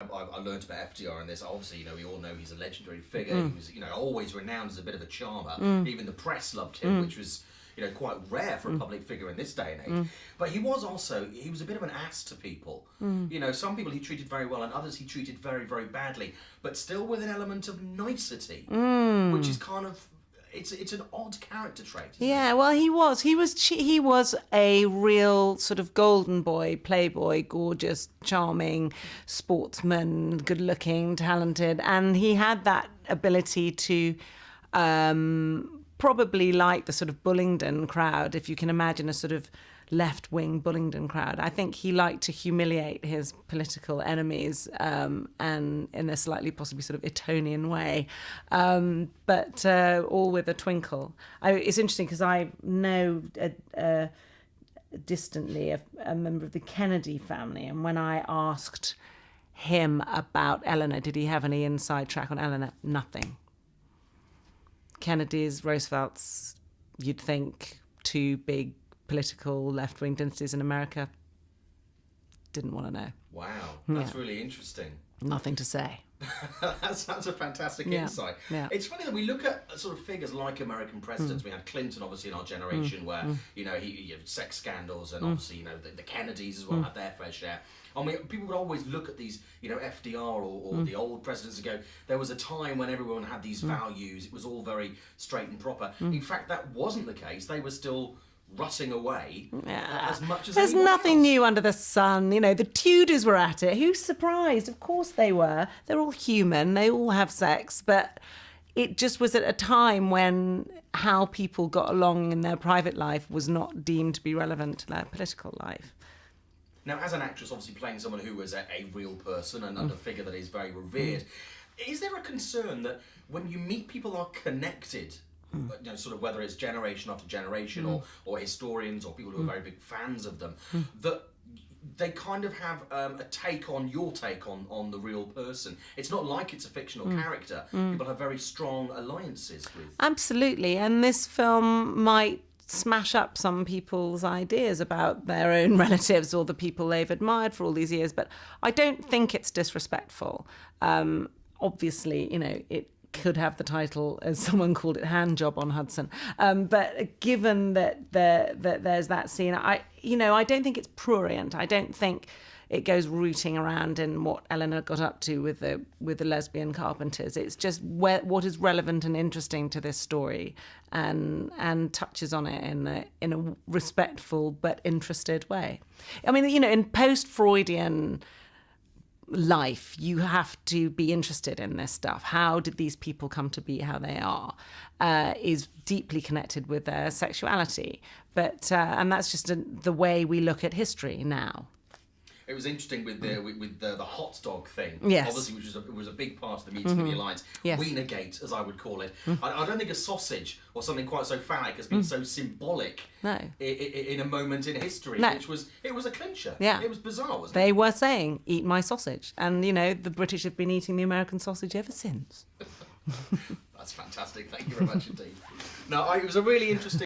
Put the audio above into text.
I learned about FDR in this. Obviously, we all know he's a legendary figure. He was, always renowned as a bit of a charmer. Even the press loved him, which was, quite rare for a public figure in this day and age. But he was a bit of an ass to people. Some people he treated very well and others he treated very, very badly, but still with an element of nicety, which is kind of... It's an odd character trait, isn't it? Well, he was a real sort of golden boy, playboy, gorgeous, charming, sportsman, good-looking, talented, and he had that ability to probably like the sort of Bullingdon crowd, if you can imagine a sort of left-wing Bullingdon crowd. I think he liked to humiliate his political enemies and in a slightly possibly sort of Etonian way, but all with a twinkle. It's interesting because I know distantly a member of the Kennedy family, and when I asked him about Eleanor, did he have any inside track on Eleanor? Nothing. Kennedy's, Roosevelt's, you'd think two big political left-wing dynasties in America, didn't want to know. Wow, that's really interesting. Nothing to say. That's a fantastic insight. Yeah. It's funny that we look at sort of figures like American presidents. We had Clinton, obviously, in our generation, where he had sex scandals, and obviously, the Kennedys as well had their fair share. And people would always look at these, FDR or the old presidents and go, there was a time when everyone had these values. It was all very straight and proper. In fact, that wasn't the case. They were still rutting away as much as there's nothing else. New under the sun. The Tudors were at it. Who's surprised? Of course they were. They're all human. They all have sex. But it just was at a time when how people got along in their private life was not deemed to be relevant to their political life. Now, as an actress, obviously playing someone who was a real person and a figure that is very revered, is there a concern that when you meet people are connected, sort of whether it's generation after generation or historians or people who are very big fans of them, that they kind of have a take on your take on the real person? It's not like it's a fictional character. People have very strong alliances with... Absolutely, and this film might smash up some people's ideas about their own relatives or the people they've admired for all these years, but I don't think it's disrespectful. Obviously, it could have the title, as someone called it, Hand Job on Hudson. But given that there's that scene, I don't think it's prurient. I don't think it goes rooting around in what Eleanor got up to with the lesbian carpenters. It's just what is relevant and interesting to this story, and touches on it in a respectful but interested way. I mean, in post-Freudian life, you have to be interested in this stuff. How did these people come to be how they are? Is deeply connected with their sexuality, but and that's just the way we look at history now. It was interesting with the hot dog thing. Yes. Obviously, which was a big part of the meeting of the alliance. Yes. Wienergate, as I would call it. I don't think a sausage or something quite so phallic has been so symbolic. No. In a moment in history, No. It was a clincher. Yeah. It was bizarre, wasn't They were saying, "Eat my sausage," and the British have been eating the American sausage ever since. That's fantastic. Thank you very much indeed. No, it was a really interesting